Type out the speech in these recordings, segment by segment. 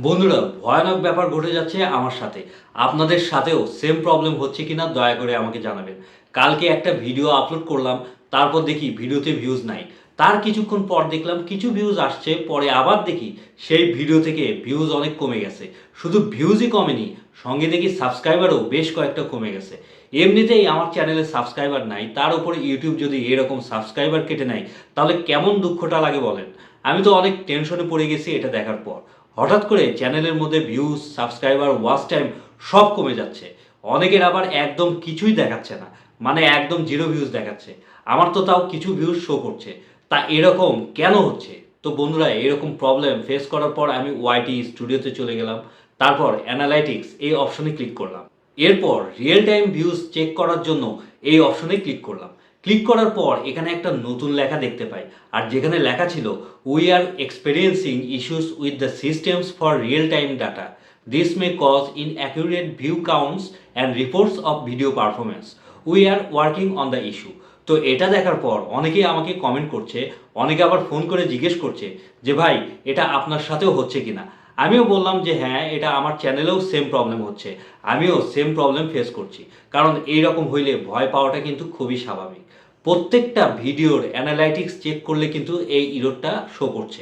বন্ধুরা, ভয়ানক ব্যাপার ঘটে যাচ্ছে আমার সাথে। আপনাদের সাথেও সেম প্রবলেম হচ্ছে কিনা দয়া করে আমাকে জানাবেন। কালকে একটা ভিডিও আপলোড করলাম, তারপর দেখি ভিডিওতে ভিউজ নাই। তার কিছুক্ষণ পর দেখলাম কিছু ভিউজ আসছে, পরে আবার দেখি সেই ভিডিও থেকে ভিউজ অনেক কমে গেছে। শুধু ভিউজই কমেনি, সঙ্গে দেখি সাবস্ক্রাইবারও বেশ কয়েকটা কমে গেছে। এমনিতেই আমার চ্যানেলে সাবস্ক্রাইবার নাই, তার উপরে ইউটিউব যদি এরকম সাবস্ক্রাইবার কেটে নেয় তাহলে কেমন দুঃখটা লাগে বলেন। আমি তো অনেক টেনশনে পড়ে গেছি এটা দেখার পর। হঠাৎ করে চ্যানেলের মধ্যে ভিউজ, সাবস্ক্রাইবার, ওয়াচ টাইম সব কমে যাচ্ছে। অনেকের আবার একদম কিছুই দেখাচ্ছে না, মানে একদম জিরো ভিউজ দেখাচ্ছে। আমার তো তাও কিছু ভিউজ শো করছে। তা এরকম কেন হচ্ছে? তো বন্ধুরা, এরকম প্রবলেম ফেস করার পর আমি ওয়াইটি স্টুডিওতে চলে গেলাম। তারপর অ্যানালাইটিক্স এই অপশনে ক্লিক করলাম। এরপর রিয়েল টাইম ভিউজ চেক করার জন্য এই অপশনে ক্লিক করলাম। ক্লিক করার পর এখানে একটা নতুন লেখা দেখতে পাই, আর যেখানে লেখা ছিল we are experiencing issues with the systems for real time data, this may cause inaccurate view counts and reports of video performance, we are working on the issue. তো এটা দেখার পর অনেকেই আমাকে কমেন্ট করছে, অনেকে আবার ফোন করে জিজ্ঞেস করছে যে ভাই, এটা আপনার সাথেও হচ্ছে কিনা। আমিও বললাম যে হ্যাঁ, এটা আমার চ্যানেলেও সেম প্রবলেম হচ্ছে, আমিও সেম প্রবলেম ফেস করছি। কারণ এইরকম হইলে ভয় পাওয়াটা কিন্তু খুবই স্বাভাবিক। প্রত্যেকটা ভিডিওর অ্যানালাইটিক্স চেক করলে কিন্তু এই ইররটা শো করছে।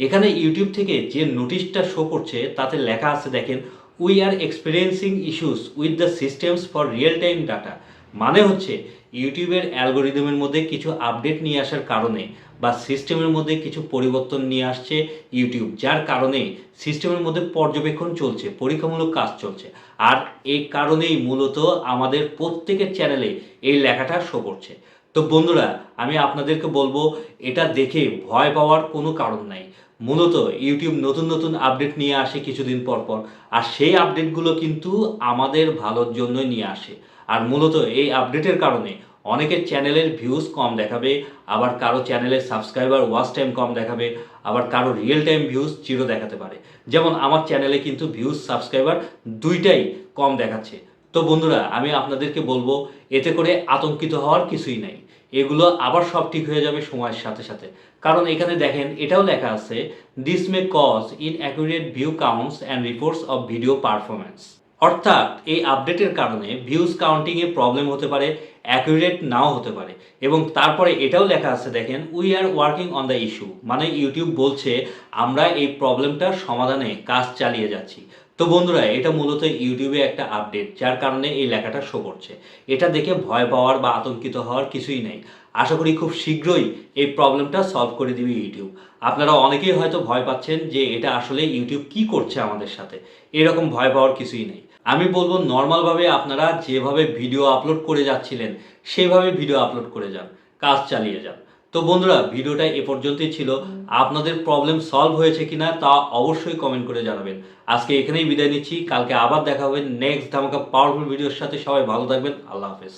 এখানে ইউটিউব থেকে যে নোটিশটা শো করছে তাতে লেখা আছে দেখেন, we are experiencing issues with the systems for real time data. মানে হচ্ছে ইউটিউবের অ্যালগোরিদমের মধ্যে কিছু আপডেট নিয়ে আসার কারণে বা সিস্টেমের মধ্যে কিছু পরিবর্তন নিয়ে আসছে ইউটিউব, যার কারণে সিস্টেমের মধ্যে পর্যবেক্ষণ চলছে, পরীক্ষামূলক কাজ চলছে। আর এই কারণেই মূলত আমাদের প্রত্যেকের চ্যানেলে এই লেখাটা শো করছে। তো বন্ধুরা, আমি আপনাদেরকে বলবো এটা দেখে ভয় পাওয়ার কোনো কারণ নাই। মূলত ইউটিউব নতুন নতুন আপডেট নিয়ে আসে কিছুদিন পর পর, আর সেই আপডেটগুলো কিন্তু আমাদের ভালোর জন্যই নিয়ে আসে। আর মূলত এই আপডেটের কারণে অনেকের চ্যানেলের ভিউজ কম দেখাবে, আবার কারো চ্যানেলের সাবস্ক্রাইবার ওয়াচ টাইম কম দেখাবে, আবার কারো রিয়েল টাইম ভিউজ জিরো দেখাতে পারে। যেমন আমার চ্যানেলে কিন্তু ভিউজ, সাবস্ক্রাইবার দুইটাই কম দেখাচ্ছে। তো বন্ধুরা, আমি আপনাদেরকে বলবো এতে করে আতঙ্কিত হওয়ার কিছুই নাই। এগুলো আবার সব ঠিক হয়ে যাবে সময়ের সাথে সাথে। কারণ এখানে দেখেন এটাও লেখা আছে, this may cause inaccurate view counts and reports of video performance. অর্থাৎ এই আপডেটের কারণে ভিউজ কাউন্টিংয়ে প্রবলেম হতে পারে, অ্যাকুরেট নাও হতে পারে। এবং তারপরে এটাও লেখা আছে দেখেন, we are working on the issue. মানে ইউটিউব বলছে আমরা এই প্রবলেমটার সমাধানে কাজ চালিয়ে যাচ্ছি। তো বন্ধুরা, এটা মূলত ইউটিউবে একটা আপডেট, যার কারণে এই লেখাটা শো করছে। এটা দেখে ভয় পাওয়ার বা আতঙ্কিত হওয়ার কিছুই নেই। আশা করি খুব শীঘ্রই এই প্রবলেমটা সলভ করে দিবে ইউটিউব। আপনারা অনেকেই হয়তো ভয় পাচ্ছেন যে এটা আসলে ইউটিউব কি করছে আমাদের সাথে। এরকম ভয় পাওয়ার কিছুই নেই। আমি বলবো নর্মালভাবে আপনারা যেভাবে ভিডিও আপলোড করে যাচ্ছিলেন সেইভাবে ভিডিও আপলোড করে যান, কাজ চালিয়ে যান। তো বন্ধুরা, ভিডিওটা এ পর্যন্তই ছিল। আপনাদের প্রবলেম সলভ হয়েছে কিনা তা অবশ্যই কমেন্ট করে জানাবেন। আজকে এখানেই বিদায় নিচ্ছি, কালকে আবার দেখা হবে নেক্সট ধামাকা পাওয়ারফুল ভিডিওর সাথে। সবাই ভালো থাকবেন, আল্লাহ হাফেজ।